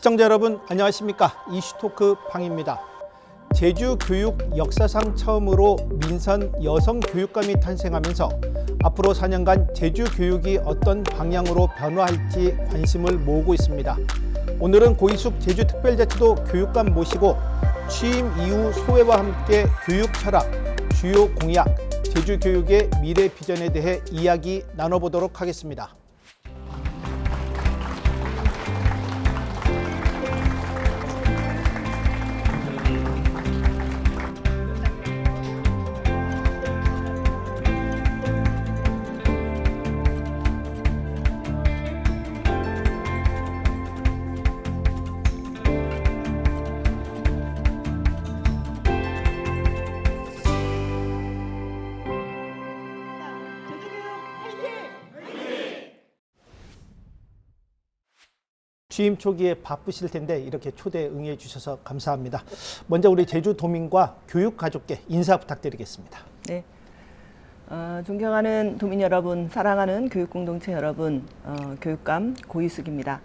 시청자 여러분 안녕하십니까. 이슈토크 방입니다. 제주 교육 역사상 처음으로 민선 여성 교육감이 탄생하면서 앞으로 4년간 제주 교육이 어떤 방향으로 변화할지 관심을 모으고 있습니다. 오늘은 고이숙 제주특별자치도 교육감 모시고 취임 이후 소회와 함께 교육 철학, 주요 공약, 제주 교육의 미래 비전에 대해 이야기 나눠보도록 하겠습니다. 취임 초기에 바쁘실 텐데 이렇게 초대에 응해 주셔서 감사합니다. 먼저 우리 제주도민과 교육가족께 인사 부탁드리겠습니다. 네, 존경하는 도민 여러분, 사랑하는 교육공동체 여러분, 교육감 고이숙입니다.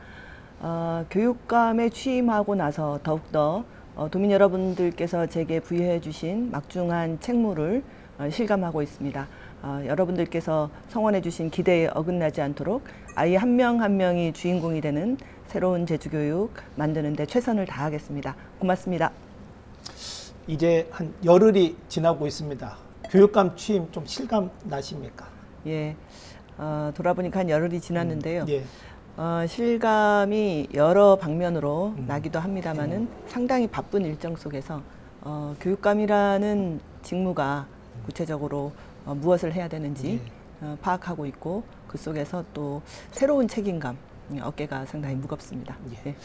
교육감에 취임하고 나서 더욱더 도민 여러분들께서 제게 부여해 주신 막중한 책무를 실감하고 있습니다. 여러분들께서 성원해 주신 기대에 어긋나지 않도록 아이 한 명 한 명이 주인공이 되는 새로운 제주교육 만드는 데 최선을 다하겠습니다. 고맙습니다. 이제 한 열흘이 지나고 있습니다. 교육감 취임 좀 실감 나십니까? 예, 돌아보니까 한 열흘이 지났는데요. 예. 실감이 여러 방면으로 나기도 합니다만은 상당히 바쁜 일정 속에서 교육감이라는 직무가 구체적으로 무엇을 해야 되는지 파악하고 있고 그 속에서 또 새로운 책임감, 어깨가 상당히 무겁습니다. 예.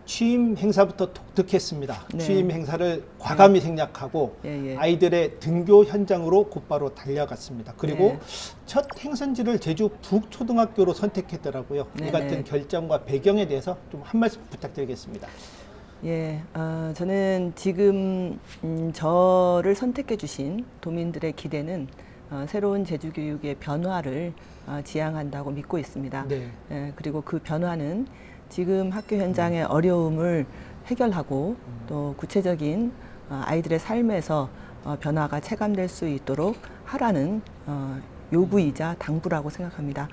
취임 행사부터 독특했습니다. 네. 취임 행사를 과감히 생략하고 아이들의 등교 현장으로 곧바로 달려갔습니다. 그리고 첫 행선지를 제주 북초등학교로 선택했더라고요. 이 같은 결정과 배경에 대해서 좀 한 말씀 부탁드리겠습니다. 예, 저는 지금 저를 선택해 주신 도민들의 기대는 새로운 제주교육의 변화를 지향한다고 믿고 있습니다. 네. 예, 그리고 그 변화는 지금 학교 현장의 어려움을 해결하고 또 구체적인 아이들의 삶에서 변화가 체감될 수 있도록 하라는 요구이자 당부라고 생각합니다.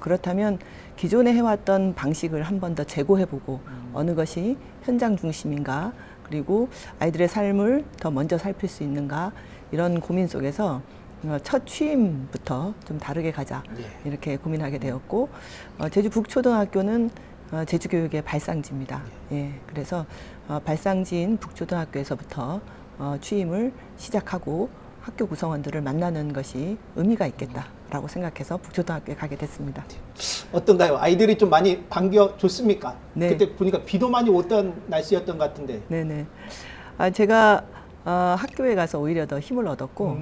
그렇다면 기존에 해왔던 방식을 한 번 더 재고해보고 어느 것이 현장 중심인가, 그리고 아이들의 삶을 더 먼저 살필 수 있는가, 이런 고민 속에서 첫 취임부터 좀 다르게 가자 이렇게 고민하게 되었고, 제주 북초등학교는 제주교육의 발상지입니다. 예, 그래서 발상지인 북초등학교에서부터 취임을 시작하고 학교 구성원들을 만나는 것이 의미가 있겠다라고 생각해서 북초등학교에 가게 됐습니다. 어떤가요? 아이들이 좀 많이 반겨줬습니까? 네. 그때 보니까 비도 많이 오던 날씨였던 것 같은데. 네네. 제가 학교에 가서 오히려 더 힘을 얻었고,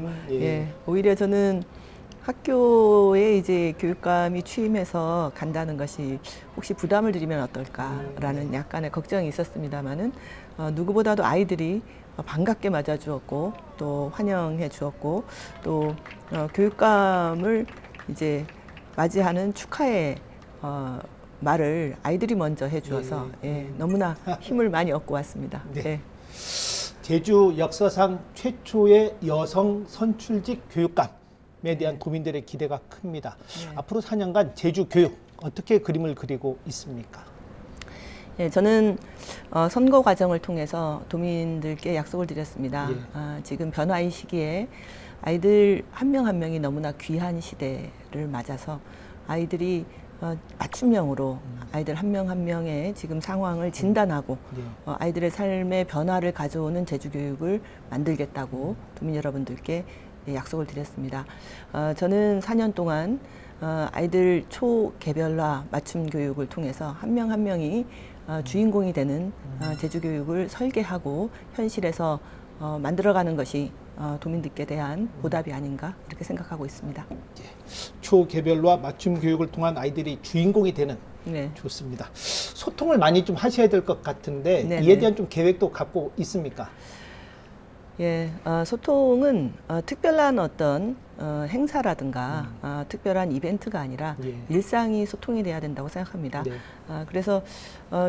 오히려 저는 학교에 이제 교육감이 취임해서 간다는 것이 혹시 부담을 드리면 어떨까라는 약간의 걱정이 있었습니다만은 누구보다도 아이들이 반갑게 맞아주었고 또 환영해 주었고 또 교육감을 이제 맞이하는 축하의 말을 아이들이 먼저 해주어서 너무나 힘을 많이 얻고 왔습니다. 네. 제주 역사상 최초의 여성 선출직 교육감에 대한 도민들의 기대가 큽니다. 앞으로 4년간 제주 교육 어떻게 그림을 그리고 있습니까? 예, 저는 선거 과정을 통해서 도민들께 약속을 드렸습니다. 지금 변화의 시기에 아이들 한 명 한 명이 너무나 귀한 시대를 맞아서 아이들이 맞춤형으로 아이들 한 명 한 명의 지금 상황을 진단하고 아이들의 삶의 변화를 가져오는 제주교육을 만들겠다고 도민 여러분들께 약속을 드렸습니다. 저는 4년 동안 아이들 초개별화 맞춤 교육을 통해서 한 명 한 명이 주인공이 되는 제주교육을 설계하고 현실에서 만들어가는 것이 도민들께 대한 보답이 아닌가 이렇게 생각하고 있습니다. 초개별화 맞춤 교육을 통한 아이들이 주인공이 되는 좋습니다. 소통을 많이 좀 하셔야 될 것 같은데 이에 대한 좀 계획도 갖고 있습니까? 예, 소통은 특별한 어떤 행사라든가 특별한 이벤트가 아니라 예. 일상이 소통이 돼야 된다고 생각합니다. 네. 그래서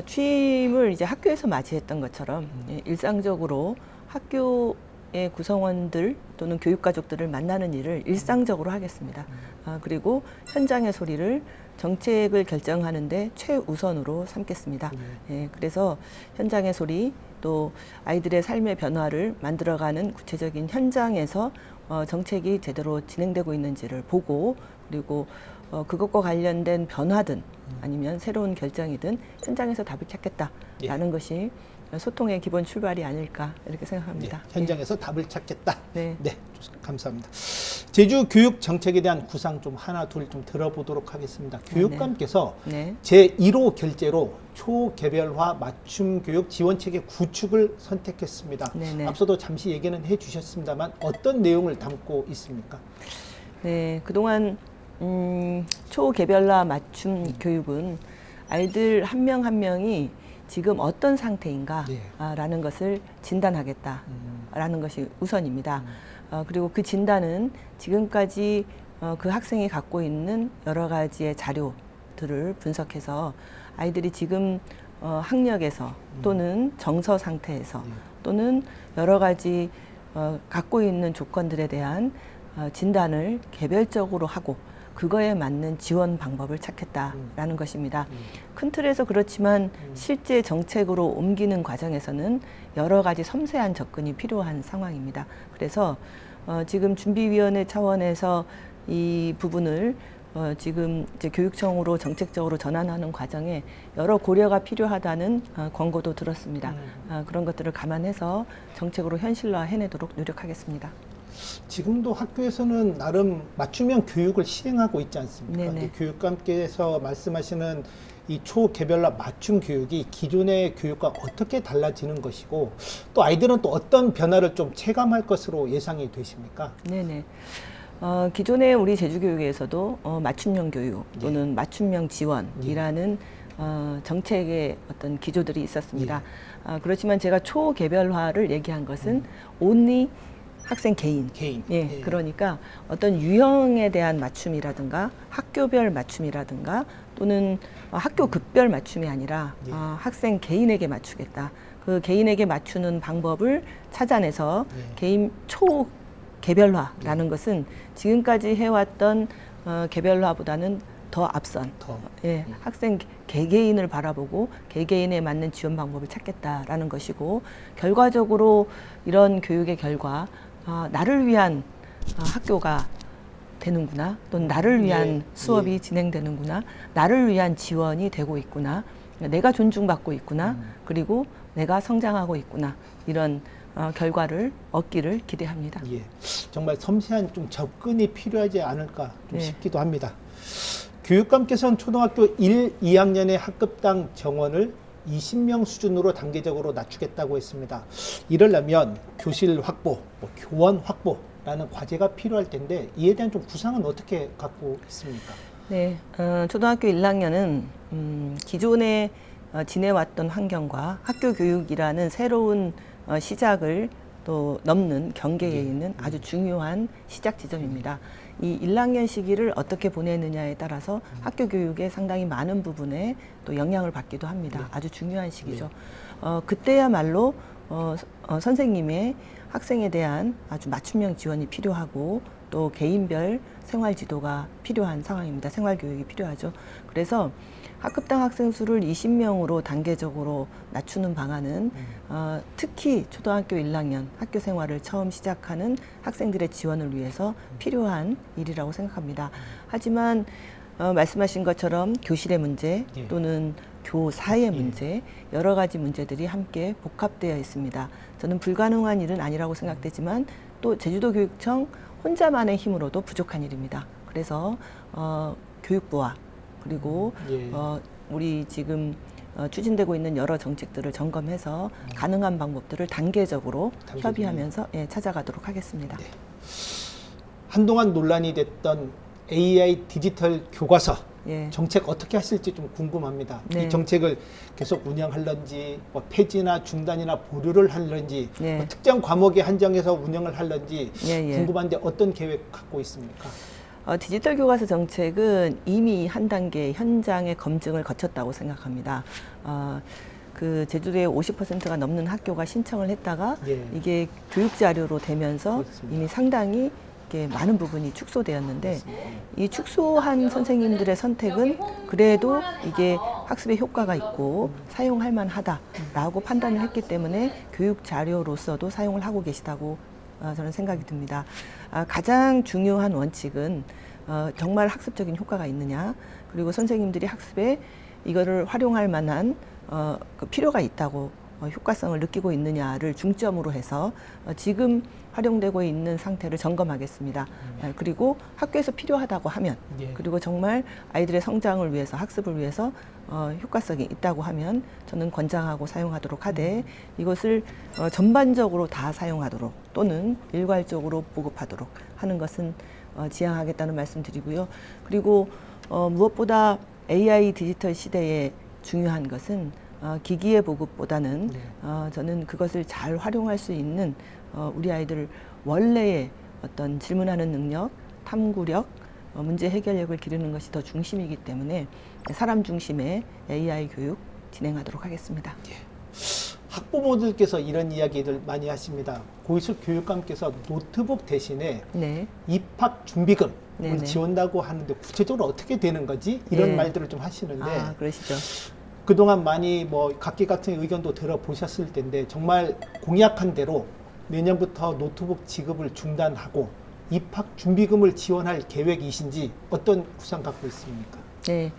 취임을 이제 학교에서 맞이했던 것처럼 예, 일상적으로 학교의 구성원들 또는 교육가족들을 만나는 일을 일상적으로 하겠습니다. 그리고 현장의 소리를 정책을 결정하는데 최우선으로 삼겠습니다. 예, 그래서 현장의 소리 또 아이들의 삶의 변화를 만들어가는 구체적인 현장에서 정책이 제대로 진행되고 있는지를 보고 그리고 그것과 관련된 변화든 아니면 새로운 결정이든 현장에서 답을 찾겠다라는 것이 소통의 기본 출발이 아닐까 이렇게 생각합니다. 현장에서 답을 찾겠다. 네. 좋습니다. 감사합니다. 제주 교육 정책에 대한 구상 좀 하나 둘 좀 들어보도록 하겠습니다. 교육감께서 네. 제1호 결제로 초개별화 맞춤 교육 지원 체계 구축을 선택했습니다. 네네. 앞서도 잠시 얘기는 해주셨습니다만 어떤 내용을 담고 있습니까? 네, 그동안 초개별화 맞춤 교육은 아이들 한 명 한 명이 지금 어떤 상태인가라는 것을 진단하겠다라는 것이 우선입니다. 그리고 그 진단은 지금까지 그 학생이 갖고 있는 여러 가지의 자료들을 분석해서 아이들이 지금 학력에서 또는 정서 상태에서 또는 여러 가지 갖고 있는 조건들에 대한 진단을 개별적으로 하고 그거에 맞는 지원 방법을 찾겠다라는 것입니다. 큰 틀에서 그렇지만 실제 정책으로 옮기는 과정에서는 여러 가지 섬세한 접근이 필요한 상황입니다. 그래서 지금 준비위원회 차원에서 이 부분을 지금 이제 교육청으로 정책적으로 전환하는 과정에 여러 고려가 필요하다는 권고도 들었습니다. 그런 것들을 감안해서 정책으로 현실화 해내도록 노력하겠습니다. 지금도 학교에서는 나름 맞춤형 교육을 실행하고 있지 않습니까? 네네. 교육감께서 말씀하시는 이 초개별화 맞춤 교육이 기존의 교육과 어떻게 달라지는 것이고 또 아이들은 또 어떤 변화를 좀 체감할 것으로 예상이 되십니까? 네네. 기존의 우리 제주교육에서도 맞춤형 교육 또는 맞춤형 지원이라는 정책의 어떤 기조들이 있었습니다. 그렇지만 제가 초개별화를 얘기한 것은 only 학생 개인. 예, 그러니까 어떤 유형에 대한 맞춤이라든가 학교별 맞춤이라든가 또는 학교 급별 맞춤이 아니라 학생 개인에게 맞추겠다. 그 개인에게 맞추는 방법을 찾아내서 개인 초개별화라는 것은 지금까지 해왔던 개별화보다는 더 앞선 학생 개개인을 바라보고 개개인에 맞는 지원 방법을 찾겠다라는 것이고 결과적으로 이런 교육의 결과 나를 위한 학교가 되는구나 또는 나를 위한 수업이 진행되는구나 나를 위한 지원이 되고 있구나 내가 존중받고 있구나 그리고 내가 성장하고 있구나 이런 결과를 얻기를 기대합니다. 예, 정말 섬세한 좀 접근이 필요하지 않을까 좀 싶기도 합니다. 교육감께서는 초등학교 1, 2학년의 학급당 정원을 20명 수준으로 단계적으로 낮추겠다고 했습니다. 이러려면 교실 확보, 교원 확보라는 과제가 필요할 텐데 이에 대한 좀 구상은 어떻게 갖고 있습니까? 네, 초등학교 1학년은 기존에 지내왔던 환경과 학교 교육이라는 새로운 시작을 또 넘는 경계에 있는 아주 중요한 시작 지점입니다. 이 1학년 시기를 어떻게 보내느냐에 따라서 학교 교육의 상당히 많은 부분에 또 영향을 받기도 합니다. 아주 중요한 시기죠. 그때야말로 선생님의 학생에 대한 아주 맞춤형 지원이 필요하고 또 개인별 생활 지도가 필요한 상황입니다. 생활 교육이 필요하죠. 그래서 학급당 학생 수를 20명으로 단계적으로 낮추는 방안은 특히 초등학교 1학년 학교 생활을 처음 시작하는 학생들의 지원을 위해서 필요한 일이라고 생각합니다. 하지만 말씀하신 것처럼 교실의 문제 또는 교사의 문제 여러 가지 문제들이 함께 복합되어 있습니다. 저는 불가능한 일은 아니라고 생각되지만 또 제주도교육청 혼자만의 힘으로도 부족한 일입니다. 그래서 교육부와 그리고 우리 지금 추진되고 있는 여러 정책들을 점검해서 가능한 방법들을 단계적으로 협의하면서 찾아가도록 하겠습니다. 한동안 논란이 됐던 AI 디지털 교과서 예. 정책 어떻게 하실지 좀 궁금합니다. 네. 이 정책을 계속 운영할런지, 뭐 폐지나 중단이나 보류를 할런지, 예. 뭐 특정 과목에 한정해서 운영을 할런지 예, 예. 궁금한데 어떤 계획 갖고 있습니까? 디지털 교과서 정책은 이미 한 단계 현장의 검증을 거쳤다고 생각합니다. 그 제주도에 50%가 넘는 학교가 신청을 했다가 예. 이게 교육 자료로 되면서 그렇습니다. 이미 상당히 이렇게 많은 부분이 축소되었는데 그렇습니다. 이 축소한 선생님들의 선택은 그래도 이게 학습에 효과가 있고 사용할 만하다라고 판단을 했기 때문에 교육 자료로서도 사용을 하고 계시다고 저는 생각이 듭니다. 가장 중요한 원칙은 정말 학습적인 효과가 있느냐, 그리고 선생님들이 학습에 이거를 활용할 만한 그 필요가 있다고 효과성을 느끼고 있느냐를 중점으로 해서 지금 활용되고 있는 상태를 점검하겠습니다. 그리고 학교에서 필요하다고 하면, 예. 그리고 정말 아이들의 성장을 위해서, 학습을 위해서 효과성이 있다고 하면 저는 권장하고 사용하도록 하되, 이것을 전반적으로 다 사용하도록 또는 일괄적으로 보급하도록 하는 것은 지양하겠다는 말씀드리고요. 그리고 무엇보다 AI 디지털 시대에 중요한 것은 기기의 보급보다는 네. 저는 그것을 잘 활용할 수 있는 우리 아이들 원래의 어떤 질문하는 능력, 탐구력, 문제 해결력을 기르는 것이 더 중심이기 때문에 사람 중심의 AI 교육 진행하도록 하겠습니다. 학부모들께서 이런 이야기들 많이 하십니다. 고위수 교육감께서 노트북 대신에 네. 입학 준비금을 네네. 지원다고 하는데 구체적으로 어떻게 되는 거지? 이런 예. 말들을 좀 하시는데 그러시죠. 그동안 많이 뭐 각기 같은 의견도 들어보셨을 텐데 정말 공약한 대로 내년부터 노트북 지급을 중단하고 입학 준비금을 지원할 계획이신지 어떤 구상 갖고 있습니까? 네.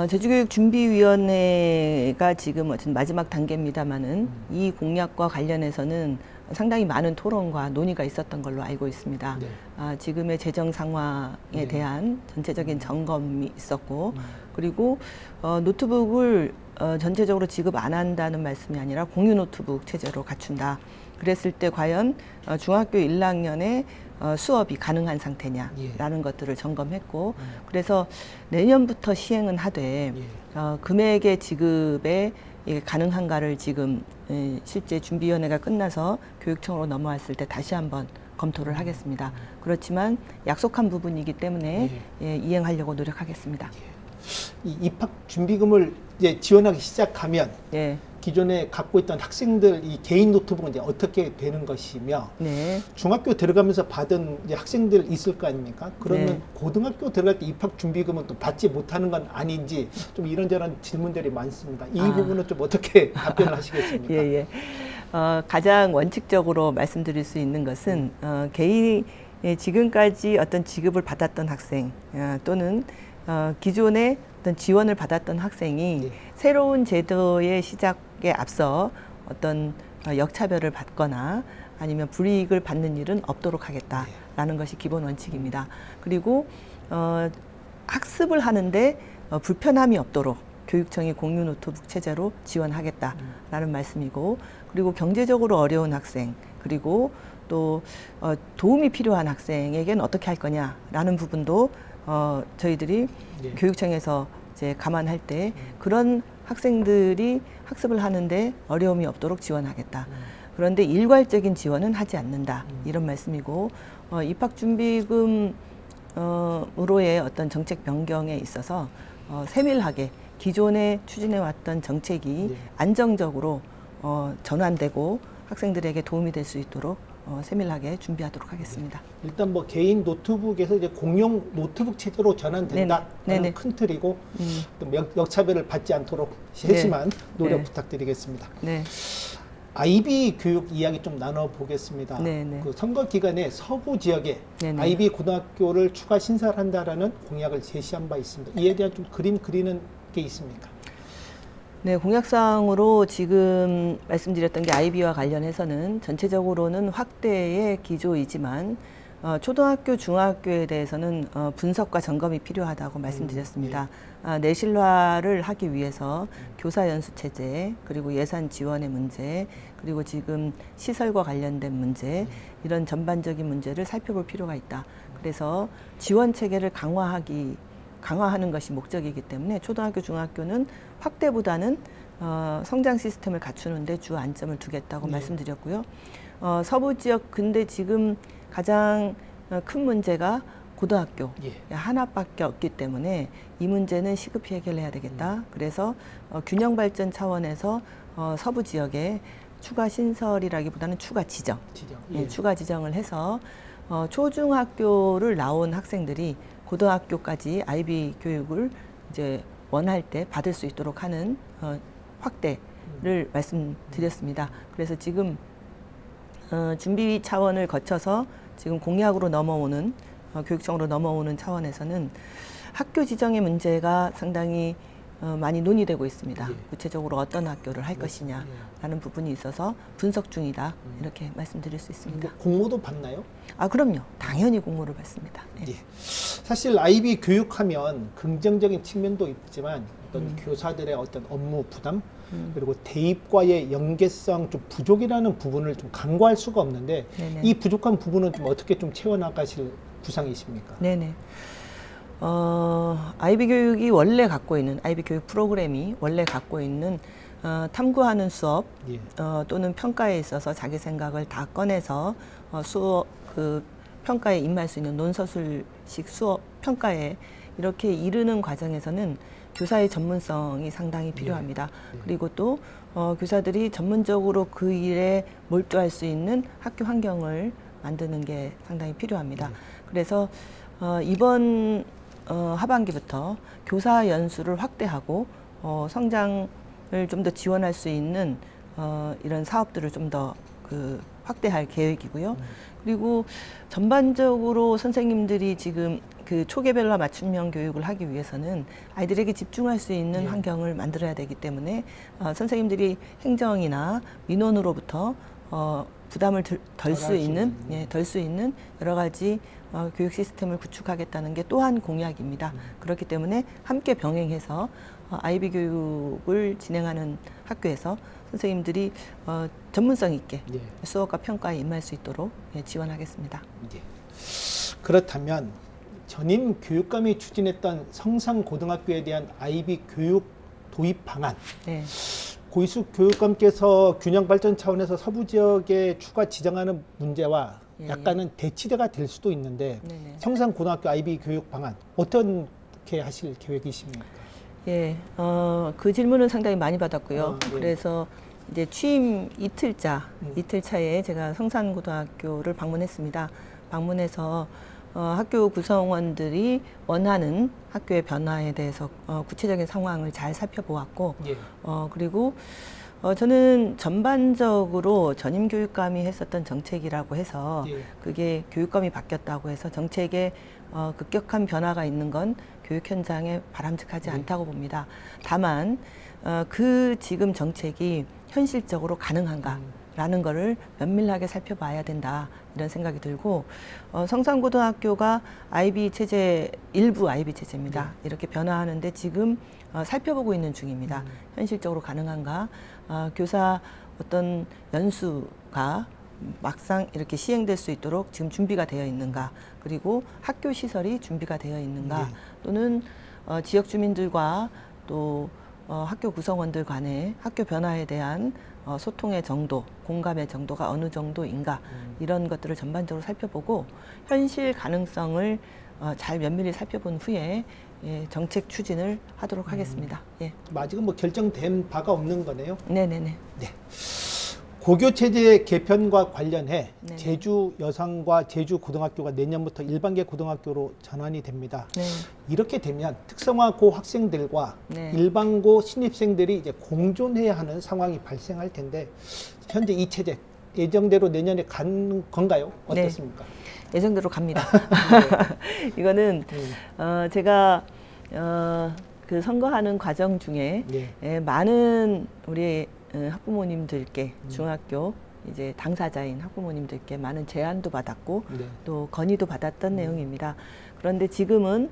제주교육준비위원회가 지금 어쨌든 마지막 단계입니다만은 이 공약과 관련해서는 상당히 많은 토론과 논의가 있었던 걸로 알고 있습니다. 네. 지금의 재정 상황에 네. 대한 전체적인 점검이 있었고, 그리고 노트북을 전체적으로 지급 안 한다는 말씀이 아니라 공유 노트북 체제로 갖춘다. 그랬을 때 과연 중학교 1학년에 수업이 가능한 상태냐라는 것들을 점검했고, 그래서 내년부터 시행은 하되 금액의 지급에 이게 가능한가를 지금 실제 준비위원회가 끝나서 교육청으로 넘어왔을 때 다시 한번 검토를 하겠습니다. 그렇지만 약속한 부분이기 때문에 이행하려고 노력하겠습니다. 이 입학 준비금을 이제 지원하기 시작하면 네. 기존에 갖고 있던 학생들 이 개인 노트북은 이제 어떻게 되는 것이며 네. 중학교 들어가면서 받은 이제 학생들 있을 거 아닙니까? 그러면 네. 고등학교 들어갈 때 입학 준비금은 또 받지 못하는 건 아닌지 좀 이런저런 질문들이 많습니다. 이 부분은 좀 어떻게 답변을 하시겠습니까? 예. 가장 원칙적으로 말씀드릴 수 있는 것은 개인이 지금까지 어떤 지급을 받았던 학생 또는 기존에 어떤 지원을 받았던 학생이 새로운 제도의 시작에 앞서 어떤 역차별을 받거나 아니면 불이익을 받는 일은 없도록 하겠다라는 것이 기본 원칙입니다. 그리고 학습을 하는데 불편함이 없도록 교육청이 공유 노트북 체제로 지원하겠다라는 말씀이고, 그리고 경제적으로 어려운 학생, 그리고 또 도움이 필요한 학생에게는 어떻게 할 거냐라는 부분도 저희들이 교육청에서 이제 감안할 때 그런 학생들이 학습을 하는데 어려움이 없도록 지원하겠다. 그런데 일괄적인 지원은 하지 않는다. 이런 말씀이고, 입학준비금으로의 어떤 정책 변경에 있어서 세밀하게 기존에 추진해왔던 정책이 안정적으로 전환되고 학생들에게 도움이 될 수 있도록 세밀하게 준비하도록 하겠습니다. 일단 뭐 개인 노트북에서 이제 공용 노트북 체제로 전환된다 하는 큰 틀이고 또 역차별을 받지 않도록 세심한 노력 부탁드리겠습니다. 네. IB 교육 이야기 좀 나눠보겠습니다. 그 선거 기간에 서부 지역에 IB 고등학교를 추가 신설한다라는 공약을 제시한 바 있습니다. 이에 대한 좀 그림 그리는 게 있습니까? 네, 공약사항으로 지금 말씀드렸던 게 IB와 관련해서는 전체적으로는 확대의 기조이지만 초등학교, 중학교에 대해서는 분석과 점검이 필요하다고 말씀드렸습니다. 내실화를 하기 위해서 교사 연수 체제, 그리고 예산 지원의 문제, 그리고 지금 시설과 관련된 문제, 이런 전반적인 문제를 살펴볼 필요가 있다. 그래서 지원 체계를 강화하기 강화하는 것이 목적이기 때문에 초등학교, 중학교는 확대보다는 성장 시스템을 갖추는 데 주 안점을 두겠다고 말씀드렸고요. 서부 지역 근데 지금 가장 큰 문제가 고등학교 하나밖에 없기 때문에 이 문제는 시급히 해결해야 되겠다. 그래서 균형 발전 차원에서 서부 지역에 추가 신설이라기보다는 추가 지정. 추가 지정을 해서 초중학교를 나온 학생들이 고등학교까지 아이비 교육을 이제 원할 때 받을 수 있도록 하는 확대를 말씀드렸습니다. 그래서 지금 준비 차원을 거쳐서 지금 공약으로 넘어오는 교육청으로 넘어오는 차원에서는 학교 지정의 문제가 상당히 많이 논의되고 있습니다. 구체적으로 어떤 학교를 할 것이냐라는 부분이 있어서 분석 중이다. 이렇게 말씀드릴 수 있습니다. 공모도 받나요? 그럼요. 당연히 공모를 받습니다. 네. 사실 아이비 교육하면 긍정적인 측면도 있지만 어떤 교사들의 어떤 업무 부담 그리고 대입과의 연계성 좀 부족이라는 부분을 좀 간과할 수가 없는데 네네. 이 부족한 부분은 좀 어떻게 좀 채워나가실 구상이십니까? 네네. 아이비 교육이 원래 갖고 있는 아이비 교육 프로그램이 원래 갖고 있는 탐구하는 수업 또는 평가에 있어서 자기 생각을 다 꺼내서 수업 평가에 임할 수 있는 논서술식 수업 평가에 이렇게 이르는 과정에서는 교사의 전문성이 상당히 필요합니다. 그리고 또 교사들이 전문적으로 그 일에 몰두할 수 있는 학교 환경을 만드는 게 상당히 필요합니다. 그래서 이번 하반기부터 교사 연수를 확대하고 성장을 좀 더 지원할 수 있는 이런 사업들을 좀 더 확대할 계획이고요. 그리고 전반적으로 선생님들이 지금 그 초계별화 맞춤형 교육을 하기 위해서는 아이들에게 집중할 수 있는 환경을 만들어야 되기 때문에 선생님들이 행정이나 민원으로부터 부담을 덜 수 있는 여러 가지 교육 시스템을 구축하겠다는 게 또한 공약입니다. 그렇기 때문에 함께 병행해서 아이비 교육을 진행하는 학교에서 선생님들이 전문성 있게 수업과 평가에 임할 수 있도록 지원하겠습니다. 그렇다면 전임 교육감이 추진했던 성산고등학교에 대한 아이비 교육 도입 방안 고이숙 교육감께서 균형 발전 차원에서 서부 지역에 추가 지정하는 문제와 약간은 대치대가 될 수도 있는데 성산고등학교 아이비 교육 방안 어떻게 하실 계획이십니까? 그 질문은 상당히 많이 받았고요. 그래서 이제 취임 이틀 차에 제가 성산고등학교를 방문했습니다. 방문해서 학교 구성원들이 원하는 학교의 변화에 대해서 구체적인 상황을 잘 살펴보았고, 그리고 저는 전반적으로 전임 교육감이 했었던 정책이라고 해서 그게 교육감이 바뀌었다고 해서 정책에 급격한 변화가 있는 건 교육 현장에 바람직하지 않다고 봅니다. 다만 그 지금 정책이 현실적으로 가능한가라는 거를 면밀하게 살펴봐야 된다 이런 생각이 들고 성산고등학교가 아이비 체제 일부 아이비 체제입니다. 이렇게 변화하는데 지금 살펴보고 있는 중입니다. 현실적으로 가능한가? 교사 어떤 연수가 막상 이렇게 시행될 수 있도록 지금 준비가 되어 있는가? 그리고 학교 시설이 준비가 되어 있는가? 또는 지역 주민들과 또 학교 구성원들 간의 학교 변화에 대한 소통의 정도, 공감의 정도가 어느 정도인가 이런 것들을 전반적으로 살펴보고 현실 가능성을 잘 면밀히 살펴본 후에 정책 추진을 하도록 하겠습니다. 아직은 뭐 결정된 바가 없는 거네요. 네네네. 고교 체제 개편과 관련해 제주 여성과 제주 고등학교가 내년부터 일반계 고등학교로 전환이 됩니다. 이렇게 되면 특성화고 학생들과 일반고 신입생들이 이제 공존해야 하는 상황이 발생할 텐데 현재 이 체제 예정대로 내년에 가는 건가요? 어떻습니까? 예정대로 갑니다. 이거는 제가 그 선거하는 과정 중에 많은 우리 학부모님들께 중학교 이제 당사자인 학부모님들께 많은 제안도 받았고 또 건의도 받았던 내용입니다. 그런데 지금은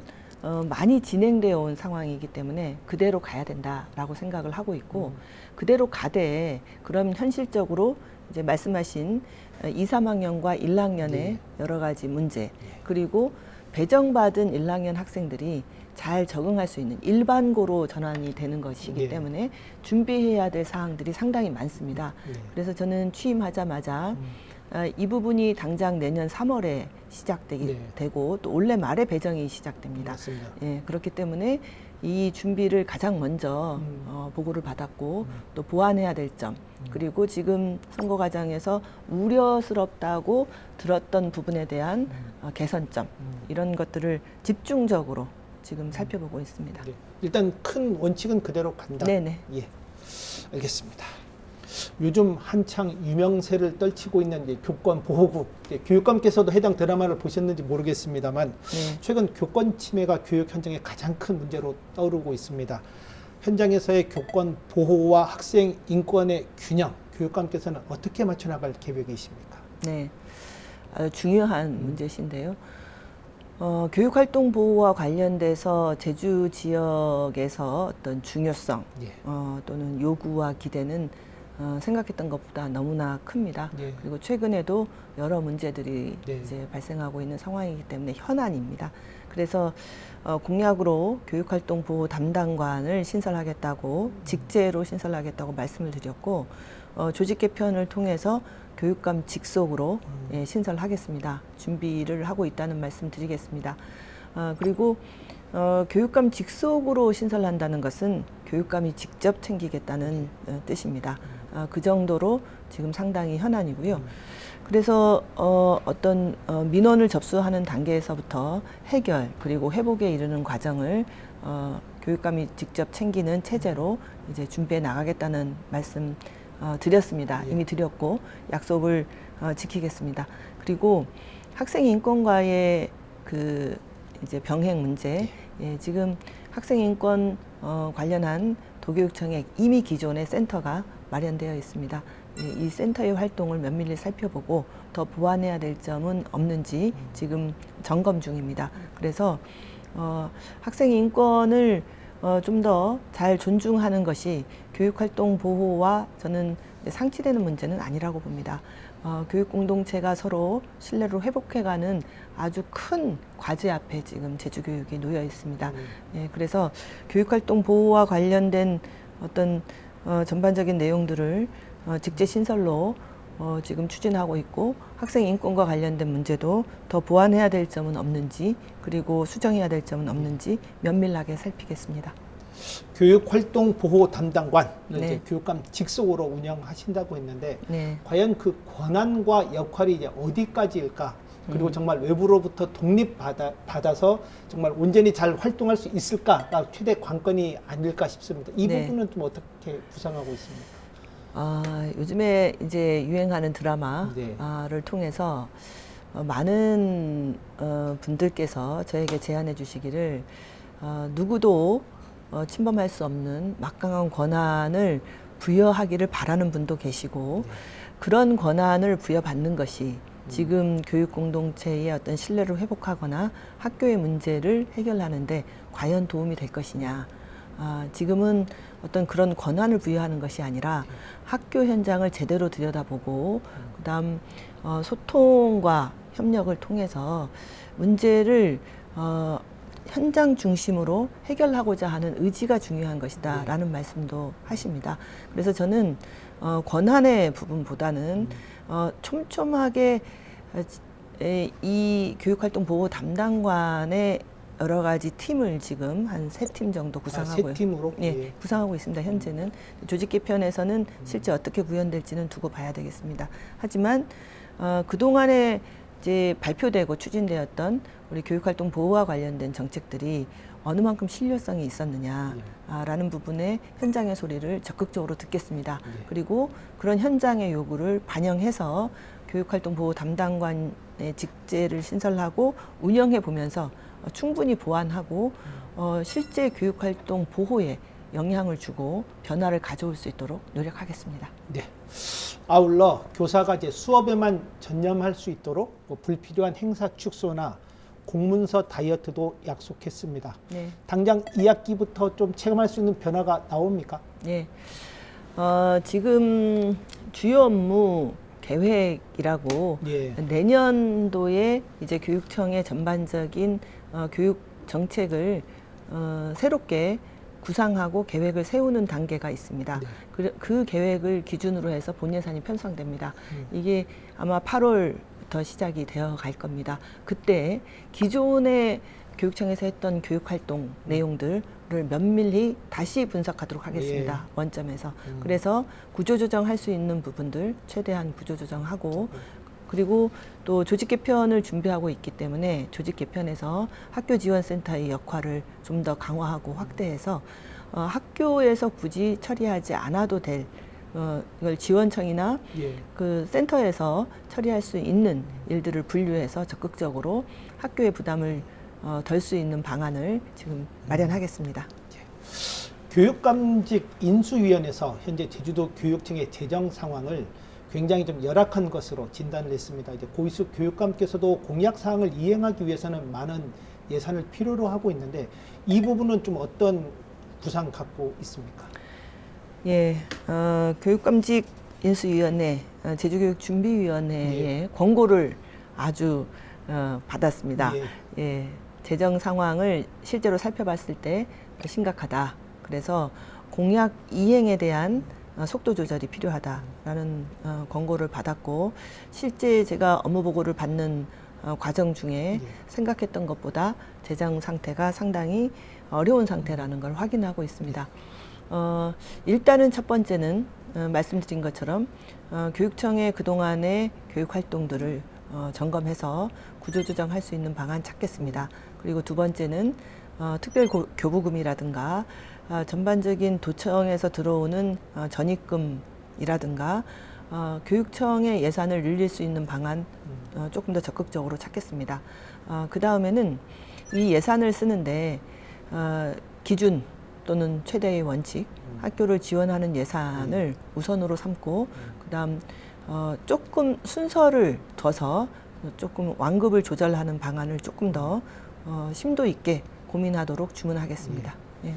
많이 진행되어 온 상황이기 때문에 그대로 가야 된다라고 생각을 하고 있고 그대로 가되 그럼 현실적으로 이제 말씀하신 2, 3학년과 1학년의 여러 가지 문제 그리고 배정받은 1학년 학생들이 잘 적응할 수 있는 일반고로 전환이 되는 것이기 네. 때문에 준비해야 될 사항들이 상당히 많습니다. 네. 그래서 저는 취임하자마자 이 부분이 당장 내년 3월에 시작되게 네. 되고 또 올해 말에 배정이 시작됩니다. 맞습니다. 예, 그렇기 때문에 이 준비를 가장 먼저 보고를 받았고 또 보완해야 될 점, 그리고 지금 선거 과정에서 우려스럽다고 들었던 부분에 대한 개선점, 이런 것들을 집중적으로 지금 살펴보고 있습니다. 네. 일단 큰 원칙은 그대로 간다. 네네. 예, 알겠습니다. 요즘 한창 유명세를 떨치고 있는 이제 교권 보호구, 교육감께서도 해당 드라마를 보셨는지 모르겠습니다만 네. 최근 교권 침해가 교육 현장의 가장 큰 문제로 떠오르고 있습니다. 현장에서의 교권 보호와 학생 인권의 균형, 교육감께서는 어떻게 맞춰 나갈 계획이십니까? 네, 아주 중요한 문제신데요. 교육활동 보호와 관련돼서 제주 지역에서 어떤 중요성 예. 또는 요구와 기대는 생각했던 것보다 너무나 큽니다. 예. 그리고 최근에도 여러 문제들이 네. 이제 발생하고 있는 상황이기 때문에 현안입니다. 그래서 공약으로 교육활동 보호 담당관을 신설하겠다고 직제로 신설하겠다고 말씀을 드렸고 조직 개편을 통해서 교육감 직속으로 예, 신설하겠습니다. 준비를 하고 있다는 말씀 드리겠습니다. 그리고 교육감 직속으로 신설한다는 것은 교육감이 직접 챙기겠다는 뜻입니다. 그 정도로 지금 상당히 현안이고요. 그래서 어떤 민원을 접수하는 단계에서부터 해결 그리고 회복에 이르는 과정을 교육감이 직접 챙기는 체제로 이제 준비해 나가겠다는 말씀 드렸습니다. 예. 이미 드렸고 약속을 지키겠습니다. 그리고 학생 인권과의 그 이제 병행 문제, 예, 지금 학생 인권 관련한 도교육청에 이미 기존의 센터가 마련되어 있습니다. 이 센터의 활동을 면밀히 살펴보고 더 보완해야 될 점은 없는지 지금 점검 중입니다. 그래서 학생 인권을 좀 더 잘 존중하는 것이 교육활동 보호와 저는 상치되는 문제는 아니라고 봅니다. 교육 공동체가 서로 신뢰를 회복해가는 아주 큰 과제 앞에 지금 제주교육이 놓여 있습니다. 예, 그래서 교육활동 보호와 관련된 어떤 전반적인 내용들을 직제 신설로 지금 추진하고 있고 학생 인권과 관련된 문제도 더 보완해야 될 점은 없는지 그리고 수정해야 될 점은 없는지 면밀하게 살피겠습니다. 교육활동 보호 담당관을 네. 이제 교육감 직속으로 운영하신다고 했는데 네. 과연 그 권한과 역할이 이제 어디까지일까? 그리고 정말 외부로부터 독립받아서 정말 온전히 잘 활동할 수 있을까가 최대 관건이 아닐까 싶습니다. 이 네. 부분은 좀 어떻게 구상하고 있습니까? 요즘에 이제 유행하는 드라마를 네. 통해서 많은 분들께서 저에게 제안해 주시기를 누구도 침범할 수 없는 막강한 권한을 부여하기를 바라는 분도 계시고 그런 권한을 부여받는 것이 지금 교육 공동체의 어떤 신뢰를 회복하거나 학교의 문제를 해결하는데 과연 도움이 될 것이냐. 지금은 어떤 그런 권한을 부여하는 것이 아니라 학교 현장을 제대로 들여다보고 그다음 소통과 협력을 통해서 문제를 현장 중심으로 해결하고자 하는 의지가 중요한 것이다 라는 말씀도 하십니다. 그래서 저는 권한의 부분보다는 촘촘하게 이 교육활동 보호 담당관의 여러 가지 팀을 지금 한 3팀 정도 구성하고 세 팀으로? 예, 구성하고 있습니다. 현재는 조직 개편에서는 실제 어떻게 구현될지는 두고 봐야 되겠습니다. 하지만 그동안에 이제 발표되고 추진되었던 우리 교육활동 보호와 관련된 정책들이 어느 만큼 신뢰성이 있었느냐라는 부분에 현장의 소리를 적극적으로 듣겠습니다. 그리고 그런 현장의 요구를 반영해서 교육활동 보호 담당관의 직제를 신설하고 운영해 보면서 충분히 보완하고 실제 교육활동 보호에 영향을 주고 변화를 가져올 수 있도록 노력하겠습니다. 네. 아울러 교사가 이제 수업에만 전념할 수 있도록 불필요한 행사 축소나 공문서 다이어트도 약속했습니다. 네. 당장 2학기부터 좀 체감할 수 있는 변화가 나옵니까? 네. 지금 주요 업무 계획이라고 예. 내년도에 이제 교육청의 전반적인 교육 정책을 새롭게 구상하고 계획을 세우는 단계가 있습니다. 네. 그 계획을 기준으로 해서 본 예산이 편성됩니다. 이게 아마 8월부터 시작이 되어 갈 겁니다. 그때 기존의 교육청에서 했던 교육활동 내용들을 면밀히 다시 분석하도록 하겠습니다. 예. 원점에서. 그래서 구조조정할 수 있는 부분들 최대한 구조조정하고 그리고 또 조직 개편을 준비하고 있기 때문에 조직 개편에서 학교 지원센터의 역할을 좀 더 강화하고 확대해서 학교에서 굳이 처리하지 않아도 될 이걸 지원청이나 예. 그 센터에서 처리할 수 있는 일들을 분류해서 적극적으로 학교의 부담을 덜 수 있는 방안을 지금 마련하겠습니다. 교육감직 인수위원회에서 현재 제주도 교육청의 재정 상황을 굉장히 좀 열악한 것으로 진단을 했습니다. 이제 고위수 교육감께서도 공약 사항을 이행하기 위해서는 많은 예산을 필요로 하고 있는데 이 부분은 좀 어떤 구상 갖고 있습니까? 예, 교육감직 인수위원회, 제주교육준비위원회의 예. 권고를 아주 받았습니다. 예. 예, 재정 상황을 실제로 살펴봤을 때 심각하다. 그래서 공약 이행에 대한 속도 조절이 필요하다라는 권고를 받았고 실제 제가 업무 보고를 받는 과정 중에 생각했던 것보다 재정 상태가 상당히 어려운 상태라는 걸 확인하고 있습니다. 일단은 첫 번째는 말씀드린 것처럼 교육청의 그동안의 교육 활동들을 점검해서 구조조정할 수 있는 방안 찾겠습니다. 그리고 두 번째는 특별 교부금이라든가 전반적인 도청에서 들어오는 전입금이라든가 교육청의 예산을 늘릴 수 있는 방안 조금 더 적극적으로 찾겠습니다. 그 다음에는 이 예산을 쓰는데 기준 또는 최대의 원칙, 학교를 지원하는 예산을 우선으로 삼고 그다음 조금 순서를 둬서 조금 완급을 조절하는 방안을 조금 더 심도 있게 고민하도록 주문하겠습니다. 예.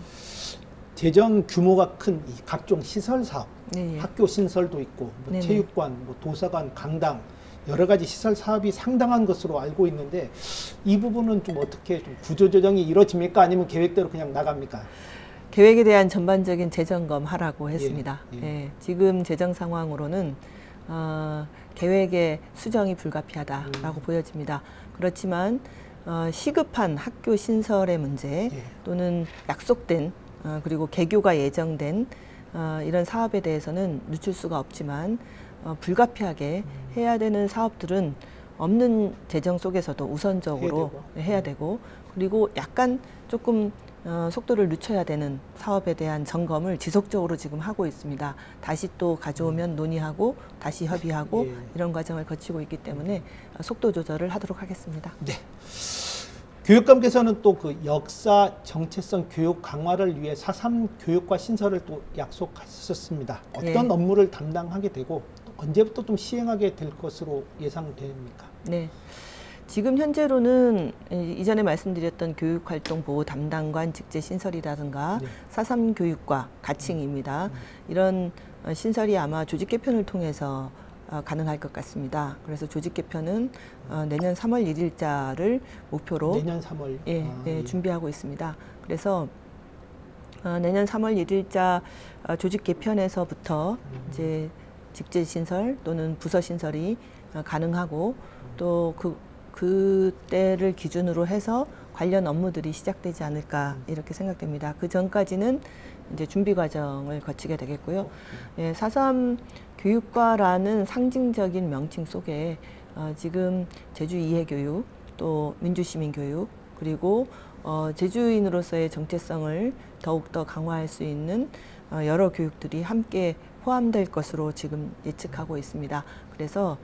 재정 규모가 큰 이 각종 시설 사업, 네, 예. 학교 신설도 있고 뭐 네네. 체육관, 뭐 도서관, 강당 여러 가지 시설 사업이 상당한 것으로 알고 있는데 이 부분은 좀 어떻게 좀 구조조정이 이루어집니까? 아니면 계획대로 그냥 나갑니까? 계획에 대한 전반적인 재점검 하라고 했습니다. 예. 예. 지금 재정 상황으로는 계획의 수정이 불가피하다라고 보여집니다. 그렇지만 시급한 학교 신설의 문제 예. 또는 약속된 그리고 개교가 예정된 이런 사업에 대해서는 늦출 수가 없지만 불가피하게 해야 되는 사업들은 없는 재정 속에서도 우선적으로 해야 되고 그리고 약간 조금 속도를 늦춰야 되는 사업에 대한 점검을 지속적으로 지금 하고 있습니다. 다시 또 가져오면 논의하고 다시 협의하고 예. 이런 과정을 거치고 있기 때문에 속도 조절을 하도록 하겠습니다. 네. 교육감께서는 또 그 역사 정체성 교육 강화를 위해 4.3 교육과 신설을 또 약속하셨습니다. 어떤 예. 업무를 담당하게 되고 또 언제부터 좀 시행하게 될 것으로 예상됩니까? 네. 지금 현재로는 이전에 말씀드렸던 교육활동 보호 담당관 직제 신설이라든가 네. 4.3 교육과 가칭입니다. 이런 신설이 아마 조직 개편을 통해서 가능할 것 같습니다. 그래서 조직 개편은 내년 3월 1일자를 목표로 내년 3월 예, 준비하고 있습니다. 그래서 내년 3월 1일자 조직 개편에서부터 이제 직제 신설 또는 부서 신설이 가능하고 또 그때를 기준으로 해서 관련 업무들이 시작되지 않을까 이렇게 생각됩니다. 그 전까지는 이제 준비 과정을 거치게 되겠고요. 예, 4.3 교육과라는 상징적인 명칭 속에 지금 제주 이해교육, 또 민주시민교육, 그리고 제주인으로서의 정체성을 더욱더 강화할 수 있는 여러 교육들이 함께 포함될 것으로 지금 예측하고 있습니다. 그래서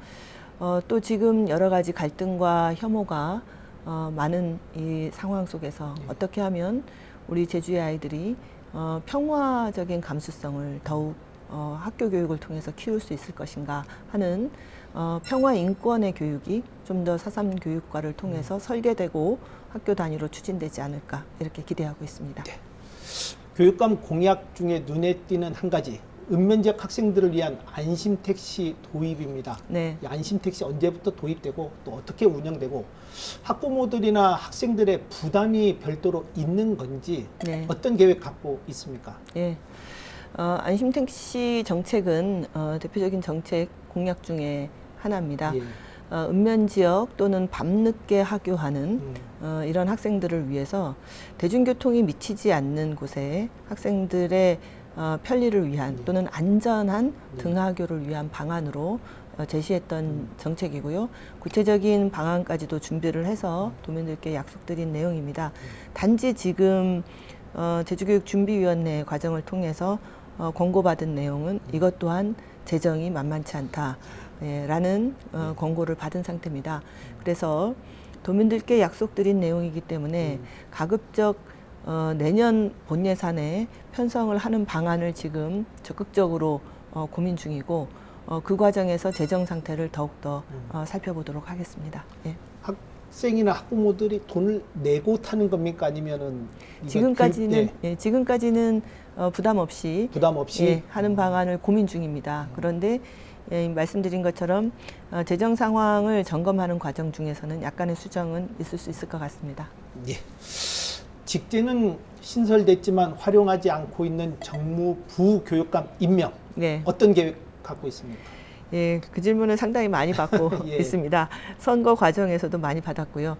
또 지금 여러 가지 갈등과 혐오가 많은 이 상황 속에서 어떻게 하면 우리 제주의 아이들이 평화적인 감수성을 더욱 학교 교육을 통해서 키울 수 있을 것인가 하는 평화 인권의 교육이 좀 더 4.3 교육과를 통해서 설계되고 학교 단위로 추진되지 않을까 이렇게 기대하고 있습니다. 네. 교육감 공약 중에 눈에 띄는 한 가지 읍면 지역 학생들을 위한 안심택시 도입입니다. 네. 이 안심택시 언제부터 도입되고 또 어떻게 운영되고 학부모들이나 학생들의 부담이 별도로 있는 건지 네. 어떤 계획 갖고 있습니까? 예. 안심택시 정책은 대표적인 정책 공약 중에 하나입니다. 예. 읍면 지역 또는 밤늦게 하교하는 이런 학생들을 위해서 대중교통이 미치지 않는 곳에 학생들의 편리를 위한 또는 안전한 등하교를 위한 방안으로 제시했던 정책이고요. 구체적인 방안까지도 준비를 해서 도민들께 약속드린 내용입니다. 단지 지금 제주교육준비위원회 과정을 통해서 권고받은 내용은 이것 또한 재정이 만만치 않다. 라는 권고를 받은 상태입니다. 그래서 도민들께 약속드린 내용이기 때문에 가급적 내년 본 예산에 편성을 하는 방안을 지금 적극적으로 고민 중이고 그 과정에서 재정 상태를 더욱더 살펴보도록 하겠습니다. 예. 학생이나 학부모들이 돈을 내고 타는 겁니까? 아니면은 지금까지는 지금까지는 부담 없이 하는 방안을 고민 중입니다. 그런데 말씀드린 것처럼 재정 상황을 점검하는 과정 중에서는 약간의 수정은 있을 수 있을 것 같습니다. 예. 직제는 신설됐지만 활용하지 않고 있는 정무부 교육감 임명 네. 어떤 계획 갖고 있습니까? 예, 그 질문은 상당히 많이 받고 예. 있습니다. 선거 과정에서도 많이 받았고요.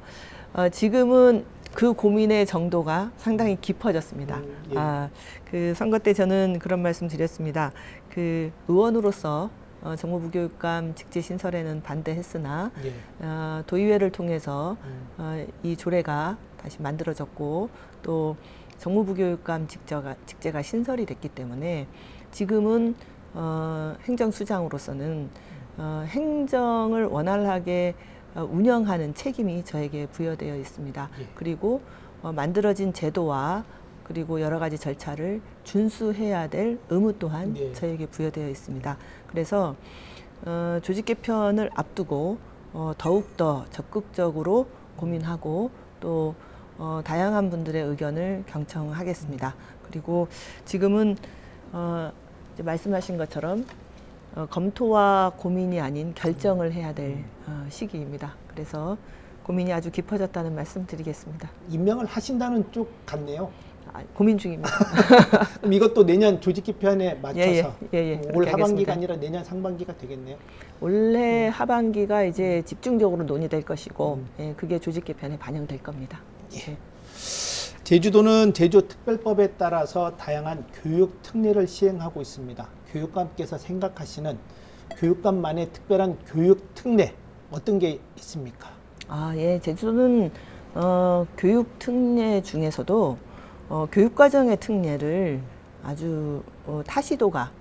지금은 그 고민의 정도가 상당히 깊어졌습니다. 예. 그 선거 때 저는 그런 말씀 드렸습니다. 그 의원으로서 정무부 교육감 직제 신설에는 반대했으나 예. 도의회를 통해서 이 조례가 다시 만들어졌고 또 정무부 교육감 직제가 신설이 됐기 때문에 지금은 행정수장으로서는 행정을 원활하게 운영하는 책임이 저에게 부여되어 있습니다. 예. 그리고 만들어진 제도와 그리고 여러 가지 절차를 준수해야 될 의무 또한 예. 저에게 부여되어 있습니다. 그래서 조직 개편을 앞두고 더욱더 적극적으로 고민하고 또 다양한 분들의 의견을 경청하겠습니다. 그리고 지금은 이제 말씀하신 것처럼 검토와 고민이 아닌 결정을 해야 될 시기입니다. 그래서 고민이 아주 깊어졌다는 말씀 드리겠습니다. 임명을 하신다는 쪽 같네요. 고민 중입니다. 그럼 이것도 내년 조직 개편에 맞춰서 올 그렇게 하반기가 하겠습니다. 아니라 내년 상반기가 되겠네요. 올해 하반기가 이제 집중적으로 논의될 것이고 그게 조직 개편에 반영될 겁니다. 예. 제주도는 제주특별법에 따라서 다양한 교육 특례를 시행하고 있습니다. 교육감께서 생각하시는 교육감만의 특별한 교육 특례 어떤 게 있습니까? 예, 제주도는 교육 특례 중에서도 교육과정의 특례를 아주 타시도가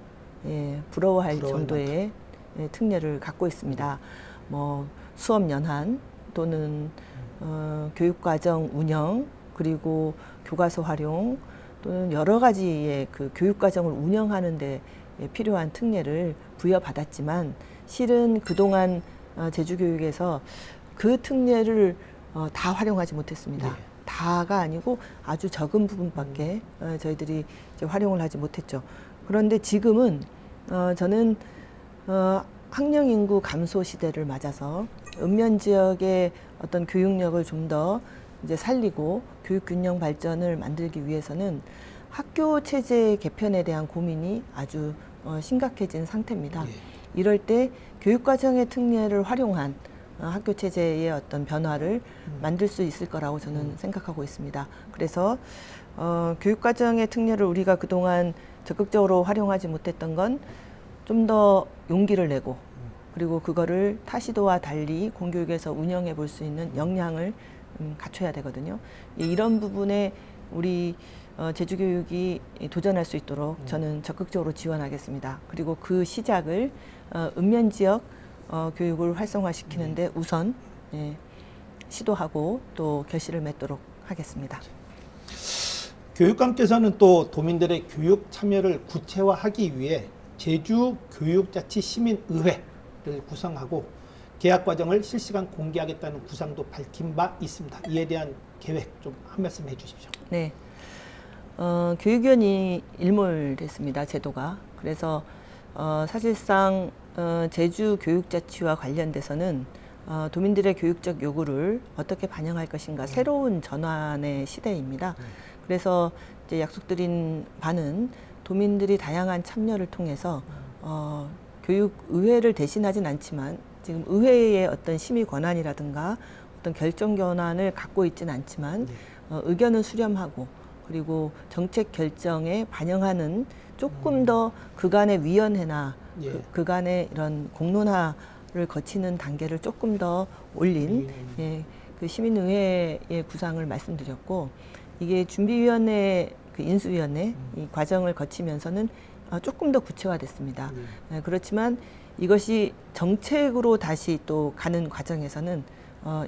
부러워할 정도의 특례를 갖고 있습니다. 뭐 수업 연한 또는 교육과정 운영 그리고 교과서 활용 또는 여러 가지의 그 교육과정을 운영하는 데 필요한 특례를 부여받았지만 실은 그동안 제주교육에서 그 특례를 다 활용하지 못했습니다. 네. 다가 아니고 아주 적은 부분밖에 저희들이 이제 활용을 하지 못했죠. 그런데 지금은 저는 학령 인구 감소 시대를 맞아서 읍면 지역의 어떤 교육력을 좀 더 이제 살리고 교육 균형 발전을 만들기 위해서는 학교 체제 개편에 대한 고민이 아주 심각해진 상태입니다. 예. 이럴 때 교육과정의 특례를 활용한 학교 체제의 어떤 변화를 만들 수 있을 거라고 저는 생각하고 있습니다. 그래서 교육과정의 특례를 우리가 그동안 적극적으로 활용하지 못했던 건 좀 더 용기를 내고 그리고 그거를 타시도와 달리 공교육에서 운영해 볼 수 있는 역량을 갖춰야 되거든요. 이런 부분에 우리 제주교육이 도전할 수 있도록 저는 적극적으로 지원하겠습니다. 그리고 그 시작을 읍면 지역 교육을 활성화시키는데 우선 시도하고 또 결실을 맺도록 하겠습니다. 교육감께서는 또 도민들의 교육 참여를 구체화하기 위해 제주교육자치시민의회를 구성하고 계약 과정을 실시간 공개하겠다는 구상도 밝힌 바 있습니다. 이에 대한 계획 좀 한 말씀 해주십시오. 네, 교육위원이 일몰됐습니다. 제도가. 그래서 사실상 제주교육자치와 관련돼서는 도민들의 교육적 요구를 어떻게 반영할 것인가 새로운 전환의 시대입니다. 그래서 이제 약속드린 바는 도민들이 다양한 참여를 통해서 교육의회를 대신하진 않지만 지금 의회의 어떤 심의 권한이라든가 어떤 결정 권한을 갖고 있지는 않지만 의견을 수렴하고 그리고 정책 결정에 반영하는 조금 더 그간의 위원회나 그간의 이런 공론화를 거치는 단계를 조금 더 올린 그 시민의회의 구상을 말씀드렸고 이게 준비위원회 그 인수위원회 이 과정을 거치면서는 조금 더 구체화됐습니다. 그렇지만 이것이 정책으로 다시 또 가는 과정에서는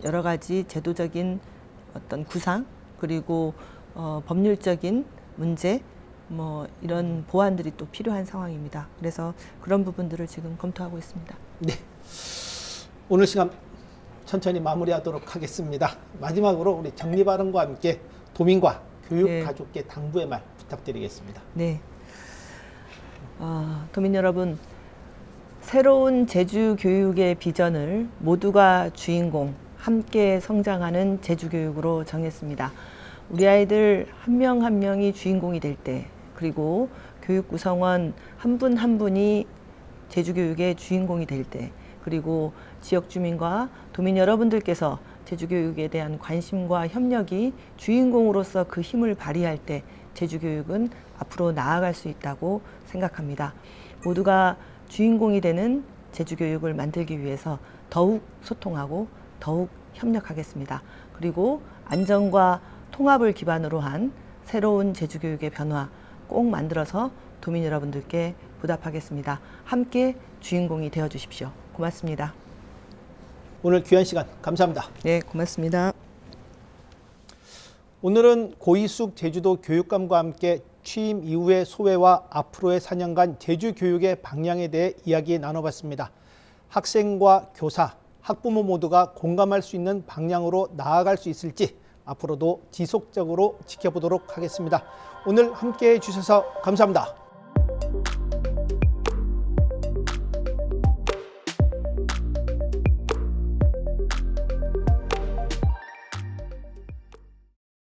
여러 가지 제도적인 어떤 구상 그리고 법률적인 문제 뭐 이런 보완들이 또 필요한 상황입니다. 그래서 그런 부분들을 지금 검토하고 있습니다. 네, 오늘 시간 천천히 마무리하도록 하겠습니다. 마지막으로 우리 정리 발언과 함께 도민과 교육 가족계 당부의 말 부탁드리겠습니다. 네, 도민 여러분, 새로운 제주 교육의 비전을 모두가 주인공, 함께 성장하는 제주 교육으로 정했습니다. 우리 아이들 한 명 한 명이 주인공이 될 때, 그리고 교육 구성원 한 분 한 분이 제주 교육의 주인공이 될 때, 그리고 지역 주민과 도민 여러분들께서 제주 교육에 대한 관심과 협력이 주인공으로서 그 힘을 발휘할 때 제주 교육은 앞으로 나아갈 수 있다고 생각합니다. 모두가 주인공이 되는 제주 교육을 만들기 위해서 더욱 소통하고 더욱 협력하겠습니다. 그리고 안전과 통합을 기반으로 한 새로운 제주 교육의 변화 꼭 만들어서 도민 여러분들께 보답하겠습니다. 함께 주인공이 되어 주십시오. 고맙습니다. 오늘 귀한 시간 감사합니다. 네, 고맙습니다. 오늘은 고이숙 제주도 교육감과 함께 취임 이후의 소회와 앞으로의 4년간 제주 교육의 방향에 대해 이야기 나눠봤습니다. 학생과 교사, 학부모 모두가 공감할 수 있는 방향으로 나아갈 수 있을지 앞으로도 지속적으로 지켜보도록 하겠습니다. 오늘 함께해 주셔서 감사합니다.